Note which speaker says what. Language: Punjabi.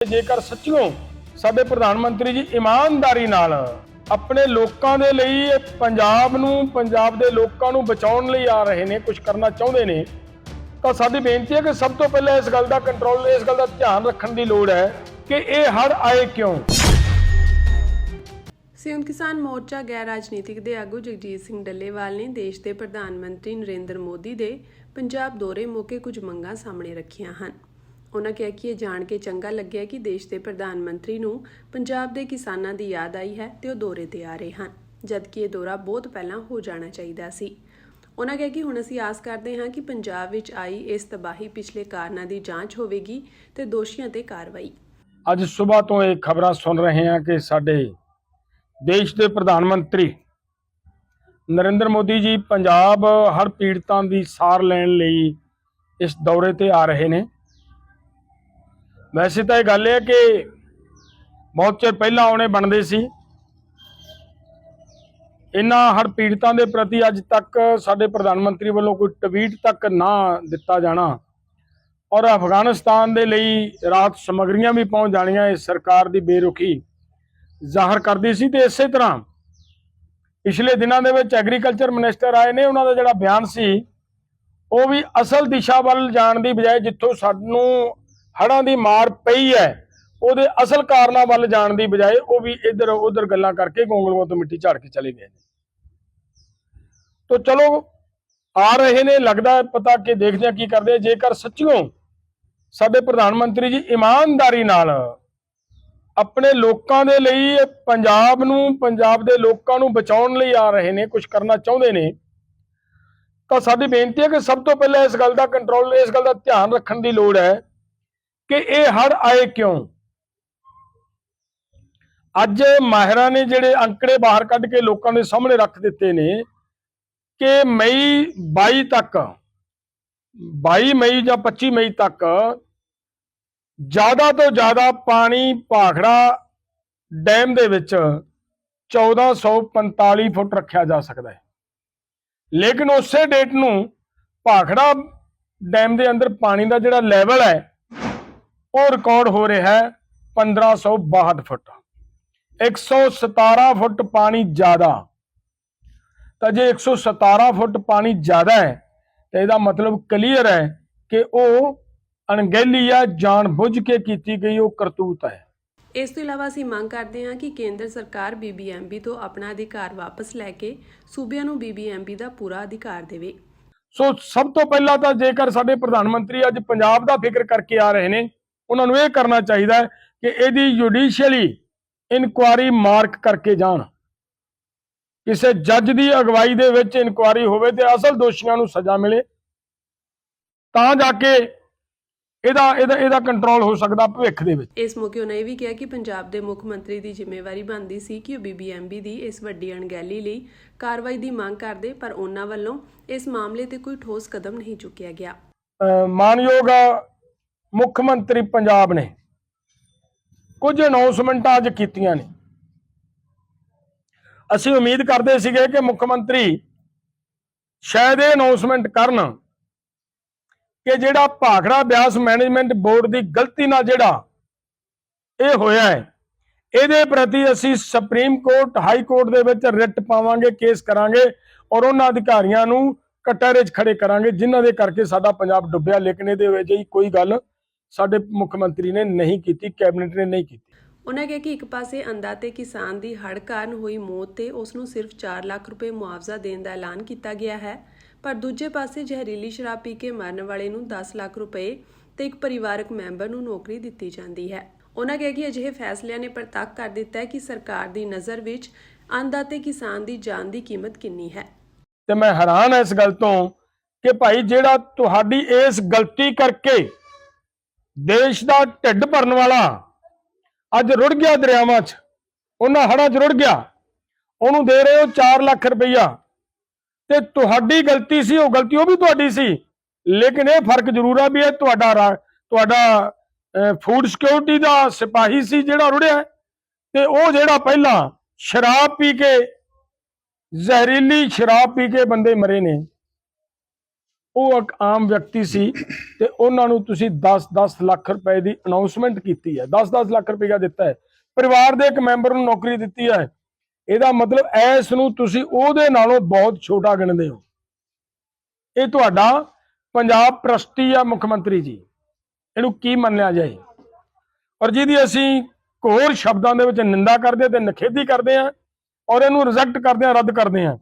Speaker 1: ਜੇਕਰ ਸੱਚੀਓ ਸਾਡੇ ਪ੍ਰਧਾਨ ਮੰਤਰੀ ਜੀ ਇਮਾਨਦਾਰੀ ਨਾਲ ਆਪਣੇ ਲੋਕਾਂ ਦੇ ਲਈ ਪੰਜਾਬ ਦੇ ਲੋਕਾਂ ਨੂੰ ਬਚਾਉਣ ਲਈ ਆ ਰਹੇ ਨੇ, ਕੁਝ ਕਰਨਾ ਚਾਹੁੰਦੇ ਨੇ, ਤਾਂ ਸਾਡੀ ਬੇਨਤੀ ਹੈ ਕਿ ਸਭ ਤੋਂ ਪਹਿਲਾਂ ਇਸ ਗੱਲ ਦਾ ਕੰਟਰੋਲ, ਇਸ ਗੱਲ ਦਾ ਧਿਆਨ ਰੱਖਣ ਦੀ ਲੋੜ ਹੈ ਕਿ ਇਹ ਹੜ੍ਹ ਆਏ ਕਿਉਂ।
Speaker 2: ਸੰਯੁਕਤ ਕਿਸਾਨ ਮੋਰਚਾ ਗੈਰ ਰਾਜਨੀਤਿਕ ਦੇ ਆਗੂ ਜਗਜੀਤ ਸਿੰਘ ਡੱਲੇਵਾਲ ਨੇ ਦੇਸ਼ ਦੇ ਪ੍ਰਧਾਨ ਮੰਤਰੀ ਨਰਿੰਦਰ ਮੋਦੀ ਦੇ ਪੰਜਾਬ ਦੌਰੇ ਮੌਕੇ ਕੁਝ ਮੰਗਾਂ ਸਾਹਮਣੇ ਰੱਖੀਆਂ ਹਨ। ਉਹਨਾਂ ਕਿਹਾ ਕਿ ਇਹ ਜਾਣ ਕੇ ਚੰਗਾ ਲੱਗਿਆ ਕਿ ਦੇਸ਼ ਦੇ ਪ੍ਰਧਾਨ ਮੰਤਰੀ ਨੂੰ ਪੰਜਾਬ ਦੇ ਕਿਸਾਨਾਂ ਦੀ ਯਾਦ ਆਈ ਹੈ ਤੇ ਉਹ ਦੌਰੇ ਤੇ ਆ ਰਹੇ ਹਨ, ਜਦਕਿ ਇਹ ਦੌਰਾ ਬਹੁਤ ਪਹਿਲਾਂ ਹੋ ਜਾਣਾ ਚਾਹੀਦਾ ਸੀ। ਉਹਨਾਂ ਕਿਹਾ ਕਿ ਹੁਣ ਅਸੀਂ ਆਸ ਕਰਦੇ ਹਾਂ ਕਿ ਪੰਜਾਬ ਵਿੱਚ ਆਈ ਇਸ ਤਬਾਹੀ ਪਿਛਲੇ ਕਾਰਨਾਂ ਦੀ ਜਾਂਚ ਹੋਵੇਗੀ ਤੇ ਦੋਸ਼ੀਆਂ ਤੇ ਕਾਰਵਾਈ।
Speaker 1: ਅੱਜ ਸਵੇਰ ਤੋਂ ਇਹ ਖਬਰਾਂ ਸੁਣ ਰਹੇ ਹਾਂ ਕਿ ਸਾਡੇ ਦੇਸ਼ ਦੇ ਪ੍ਰਧਾਨ ਮੰਤਰੀ ਨਰਿੰਦਰ ਮੋਦੀ ਜੀ ਪੰਜਾਬ ਹੜ੍ਹ ਪੀੜਤਾਂ ਦੀ ਸਾਰ ਲੈਣ ਲਈ ਇਸ ਦੌਰੇ ਤੇ ਆ ਰਹੇ ਨੇ। ਵੈਸੇ ਤਾਂ ਇਹ ਗੱਲ ਹੈ ਕਿ ਬਹੁਤ ਚਿਰ ਪਹਿਲਾਂ ਆਉਣੇ ਬਣਦੇ ਸੀ। ਇਹਨਾਂ ਹੜ੍ਹ ਪੀੜਤਾਂ ਦੇ ਪ੍ਰਤੀ ਅੱਜ ਤੱਕ ਸਾਡੇ ਪ੍ਰਧਾਨ ਮੰਤਰੀ ਵੱਲੋਂ ਕੋਈ ਟਵੀਟ ਤੱਕ ਨਾ ਦਿੱਤਾ ਜਾਣਾ ਔਰ ਅਫਗਾਨਿਸਤਾਨ ਦੇ ਲਈ ਰਾਹਤ ਸਮੱਗਰੀਆਂ ਵੀ ਪਹੁੰਚ ਜਾਣੀਆਂ ਇਸ ਸਰਕਾਰ ਦੀ ਬੇਰੁਖੀ ਜ਼ਾਹਰ ਕਰਦੀ ਸੀ। ਤੇ ਇਸੇ ਤਰ੍ਹਾਂ ਪਿਛਲੇ ਦਿਨਾਂ ਦੇ ਵਿੱਚ ਐਗਰੀਕਲਚਰ ਮਿਨਿਸਟਰ ਆਏ ਨੇ, ਉਹਨਾਂ ਦਾ ਜਿਹੜਾ ਬਿਆਨ ਸੀ ਉਹ ਵੀ ਅਸਲ ਦਿਸ਼ਾ ਵੱਲ ਜਾਣ ਦੀ ਬਜਾਏ ਜਿੱਥੋਂ ਸਾਨੂੰ ਹੜ੍ਹਾਂ ਦੀ ਮਾਰ ਪਈ ਹੈ ਉਹਦੇ ਅਸਲ ਕਾਰਨਾਂ ਵੱਲ ਜਾਣ ਦੀ ਬਜਾਏ ਉਹ ਵੀ ਇੱਧਰ ਉੱਧਰ ਗੱਲਾਂ ਕਰਕੇ ਗੋਂਗਲੂਆਂ ਤੋਂ ਮਿੱਟੀ ਝਾੜ ਕੇ ਚਲੇ ਗਏ ਨੇ। ਤਾਂ ਚਲੋ ਆ ਰਹੇ ਨੇ, ਲੱਗਦਾ ਪਤਾ ਕਿ ਦੇਖਦੇ ਆ ਕੀ ਕਰਦੇ। ਜੇਕਰ ਸੱਚੀਓ ਸਾਡੇ ਪ੍ਰਧਾਨ ਮੰਤਰੀ ਜੀ ਇਮਾਨਦਾਰੀ ਨਾਲ ਆਪਣੇ ਲੋਕਾਂ ਦੇ ਲਈ ਪੰਜਾਬ ਦੇ ਲੋਕਾਂ ਨੂੰ ਬਚਾਉਣ ਲਈ ਆ ਰਹੇ ਨੇ, ਕੁਝ ਕਰਨਾ ਚਾਹੁੰਦੇ ਨੇ, ਤਾਂ ਸਾਡੀ ਬੇਨਤੀ ਹੈ ਕਿ ਸਭ ਤੋਂ ਪਹਿਲਾਂ ਇਸ ਗੱਲ ਦਾ ਕੰਟਰੋਲ, ਇਸ ਗੱਲ ਦਾ ਧਿਆਨ ਰੱਖਣ ਦੀ ਲੋੜ ਹੈ ਕਿ ਇਹ ਹੜ੍ਹ ਆਏ ਕਿਉਂ। ਅੱਜ ਮਾਹਿਰਾਂ ਨੇ ਜਿਹੜੇ ਅੰਕੜੇ ਬਾਹਰ ਕੱਢ ਕੇ ਲੋਕਾਂ ਦੇ ਸਾਹਮਣੇ ਰੱਖ ਦਿੱਤੇ ਨੇ ਕਿ ਮਈ 22 ਤੱਕ, 22 ਮਈ ਜਾਂ 25 ਮਈ ਤੱਕ ਜ਼ਿਆਦਾ ਤੋਂ ਜ਼ਿਆਦਾ ਪਾਣੀ ਭਾਖੜਾ ਡੈਮ ਦੇ ਵਿੱਚ 1445 ਫੁੱਟ ਰੱਖਿਆ ਜਾ ਸਕਦਾ ਹੈ, ਲੇਕਿਨ ਉਸੇ ਡੇਟ ਨੂੰ ਭਾਖੜਾ ਡੈਮ ਦੇ ਅੰਦਰ ਪਾਣੀ ਦਾ ਜਿਹੜਾ ਲੈਵਲ ਹੈ ਉਹ ਰਿਕਾਰਡ ਹੋ ਰਿਹਾ ਹੈ 1562 ਫੁੱਟ, 117 ਫੁੱਟ ਪਾਣੀ ਜ਼ਿਆਦਾ। ਤਾਂ ਜੇ 117 ਫੁੱਟ ਪਾਣੀ ਜ਼ਿਆਦਾ ਹੈ ਤਾਂ ਇਹਦਾ ਮਤਲਬ ਕਲੀਅਰ ਹੈ ਕਿ ਉਹ ਅਣਗਹਿਲੀ ਜਾਂ ਜਾਣ-ਬੁੱਝ ਕੇ ਕੀਤੀ ਗਈ ਉਹ ਕਰਤੂਤ ਹੈ।
Speaker 2: ਇਸ ਤੋਂ ਇਲਾਵਾ ਅਸੀਂ ਮੰਗ ਕਰਦੇ ਹਾਂ ਕਿ ਕੇਂਦਰ ਸਰਕਾਰ BBMP ਤੋਂ ਆਪਣਾ ਅਧਿਕਾਰ ਵਾਪਸ ਲੈ ਕੇ ਸੂਬਿਆਂ ਨੂੰ BBMP ਦਾ ਪੂਰਾ ਅਧਿਕਾਰ ਦੇਵੇ।
Speaker 1: ਸੋ ਸਭ ਤੋਂ ਪਹਿਲਾਂ ਤਾਂ ਜੇਕਰ ਸਾਡੇ ਪ੍ਰਧਾਨ ਮੰਤਰੀ ਅੱਜ ਪੰਜਾਬ ਦਾ ਫਿਕਰ ਕਰਕੇ ਆ ਰਹੇ ਨੇ, ਉਹਨਾਂ ਨੂੰ ਇਹ ਕਰਨਾ ਚਾਹੀਦਾ ਹੈ ਕਿ ਇਹਦੀ ਜੁਡੀਸ਼ੀਅਲੀ ਇਨਕੁਆਇਰੀ ਮਾਰਕ ਕਰਕੇ ਜਾਣ, ਕਿਸੇ ਜੱਜ ਦੀ ਅਗਵਾਈ ਦੇ ਵਿੱਚ ਇਨਕੁਆਇਰੀ ਹੋਵੇ ਤੇ ਅਸਲ ਦੋਸ਼ੀਆਂ ਨੂੰ ਸਜ਼ਾ ਮਿਲੇ, ਤਾਂ ਜਾ ਕੇ ਇਹਦਾ ਕੰਟਰੋਲ ਹੋ ਸਕਦਾ ਭਵਿੱਖ ਦੇ ਵਿੱਚ।
Speaker 2: ਇਸ ਮੌਕੇ ਉਹਨਾਂ ਇਹ ਵੀ ਕਿਹਾ ਕਿ ਪੰਜਾਬ ਦੇ ਮੁੱਖ ਮੰਤਰੀ ਦੀ ਜ਼ਿੰਮੇਵਾਰੀ ਬਣਦੀ ਸੀ ਕਿ ਉਹ BBMP ਦੀ ਇਸ ਵੱਡੀ ਅਣਗਹਿਲੀ ਲਈ ਕਾਰਵਾਈ ਦੀ ਮੰਗ ਕਰਦੇ, ਪਰ ਉਹਨਾਂ ਵੱਲੋਂ ਇਸ ਮਾਮਲੇ ਤੇ ਕੋਈ ਠੋਸ ਕਦਮ ਨਹੀਂ ਚੁੱਕਿਆ ਗਿਆ।
Speaker 1: ਮਾਨਯੋਗ ਮੁੱਖ ਮੰਤਰੀ ਪੰਜਾਬ ਨੇ ਕੁਝ ਅਨਾਉਂਸਮੈਂਟਾਂ ਅੱਜ ਕੀਤੀਆਂ ਨੇ। ਅਸੀਂ ਉਮੀਦ ਕਰਦੇ ਸੀਗੇ ਕਿ ਮੁੱਖ ਮੰਤਰੀ ਸ਼ਾਇਦ ਇਹ ਅਨਾਉਂਸਮੈਂਟ ਕਰਨ ਕਿ ਜਿਹੜਾ ਭਾਖੜਾ ਬਿਆਸ ਮੈਨੇਜਮੈਂਟ ਬੋਰਡ ਦੀ ਗਲਤੀ ਨਾਲ ਜਿਹੜਾ ਇਹ ਹੋਇਆ ਹੈ, ਇਹਦੇ ਪ੍ਰਤੀ ਅਸੀਂ ਸੁਪਰੀਮ ਕੋਰਟ, ਹਾਈ ਕੋਰਟ ਦੇ ਵਿੱਚ ਰਿਟ ਪਾਵਾਂਗੇ, ਕੇਸ ਕਰਾਂਗੇ ਔਰ ਉਹਨਾਂ ਅਧਿਕਾਰੀਆਂ ਨੂੰ ਕਟਹਿਰੇ 'ਚ ਖੜੇ ਕਰਾਂਗੇ ਜਿਨ੍ਹਾਂ ਦੇ ਕਰਕੇ ਸਾਡਾ ਪੰਜਾਬ ਡੁੱਬਿਆ। ਲੇਕਿਨ ਇਹਦੇ ਵਿੱਚ ਕੋਈ ਗੱਲ ਸਾਡੇ ਮੁੱਖ ਮੰਤਰੀ ਨੇ ਨਹੀਂ ਕੀਤੀ, ਕੈਬਨਿਟ ਨੇ ਨਹੀਂ ਕੀਤੀ।
Speaker 2: ਉਹਨਾਂ ਕਿਹਾ ਕਿ ਇੱਕ ਪਾਸੇ ਅੰਦਾ ਤੇ ਕਿਸਾਨ ਦੀ ਹੜ੍ਹ ਕਾਰਨ ਹੋਈ ਮੌਤ ਤੇ ਉਸ ਨੂੰ ਸਿਰਫ 4 ਲੱਖ ਰੁਪਏ ਮੁਆਵਜ਼ਾ ਦੇਣ ਦਾ ਐਲਾਨ ਕੀਤਾ ਗਿਆ ਹੈ, ਪਰ ਦੂਜੇ ਪਾਸੇ ਜ਼ਹਿਰੀਲੀ ਸ਼ਰਾਬ ਪੀ ਕੇ ਮਰਨ ਵਾਲੇ ਨੂੰ 10 ਲੱਖ ਰੁਪਏ ਤੇ ਇੱਕ ਪਰਿਵਾਰਕ ਮੈਂਬਰ ਨੂੰ ਨੌਕਰੀ ਦਿੱਤੀ ਜਾਂਦੀ ਹੈ। ਉਹਨਾਂ ਕਿਹਾ ਕਿ ਅਜਿਹੇ ਫੈਸਲਿਆਂ ਨੇ ਪ੍ਰਤੱਖ ਕਰ ਦਿੱਤਾ ਹੈ ਕਿ ਸਰਕਾਰ ਦੀ ਨਜ਼ਰ ਵਿੱਚ ਅੰਦਾ ਤੇ ਕਿਸਾਨ ਦੀ ਜਾਨ ਦੀ ਕੀਮਤ ਕਿੰਨੀ ਹੈ।
Speaker 1: ਤੇ ਮੈਂ ਹੈਰਾਨ ਹਾਂ ਇਸ ਗੱਲ ਤੋਂ ਕਿ ਭਾਈ ਜਿਹੜਾ ਤੁਹਾਡੀ ਇਸ ਗਲਤੀ ਕਰਕੇ ਦੇਸ਼ ਦਾ ਢਿੱਡ ਭਰਨ ਵਾਲਾ ਅੱਜ ਰੁੜ ਗਿਆ ਦਰਿਆਵਾਂ 'ਚ, ਉਹਨਾਂ ਹੜ੍ਹਾਂ 'ਚ ਰੁੜ ਗਿਆ, ਉਹਨੂੰ ਦੇ ਰਹੇ ਹੋ 4 ਲੱਖ ਰੁਪਈਆ। ਤੇ ਤੁਹਾਡੀ ਗਲਤੀ ਸੀ, ਉਹ ਗਲਤੀ ਉਹ ਵੀ ਤੁਹਾਡੀ ਸੀ, ਲੇਕਿਨ ਇਹ ਫਰਕ ਜ਼ਰੂਰ ਆ ਵੀ ਇਹ ਤੁਹਾਡਾ ਫੂਡ ਸਿਕਿਉਰਿਟੀ ਦਾ ਸਿਪਾਹੀ ਸੀ ਜਿਹੜਾ ਰੁੜਿਆ, ਤੇ ਉਹ ਜਿਹੜਾ ਪਹਿਲਾਂ ਸ਼ਰਾਬ ਪੀ ਕੇ, ਜ਼ਹਿਰੀਲੀ ਸ਼ਰਾਬ ਪੀ ਕੇ ਬੰਦੇ ਮਰੇ ਨੇ, ਉਹ ਇੱਕ ਆਮ ਵਿਅਕਤੀ ਸੀ ਤੇ ਉਹਨਾਂ ਨੂੰ ਤੁਸੀਂ 10-10 ਲੱਖ ਰੁਪਏ ਦੀ ਅਨਾਉਂਸਮੈਂਟ ਕੀਤੀ ਹੈ, 10-10 ਲੱਖ ਰੁਪਇਆ ਦਿੱਤਾ ਹੈ, ਪਰਿਵਾਰ ਦੇ ਇੱਕ ਮੈਂਬਰ ਨੂੰ ਨੌਕਰੀ ਦਿੱਤੀ ਹੈ। ਇਹਦਾ ਮਤਲਬ ਇਸ ਨੂੰ ਤੁਸੀਂ ਉਹਦੇ ਨਾਲੋਂ ਬਹੁਤ ਛੋਟਾ ਗਿਣਦੇ ਹੋ। ਇਹ ਤੁਹਾਡਾ ਪੰਜਾਬ ਪ੍ਰਸਤੀ ਆ ਮੁੱਖ ਮੰਤਰੀ ਜੀ, ਇਹਨੂੰ ਕੀ ਮੰਨਿਆ ਜਾਏ? ਔਰ ਜਿਹਦੀ ਅਸੀਂ ਘੋਰ ਸ਼ਬਦਾਂ ਦੇ ਵਿੱਚ ਨਿੰਦਾ ਕਰਦੇ ਤੇ ਨਿਖੇਧੀ ਕਰਦੇ ਹਾਂ ਔਰ ਇਹਨੂੰ ਰਿਜੈਕਟ ਕਰਦੇ ਹਾਂ, ਰੱਦ ਕਰਦੇ ਹਾਂ।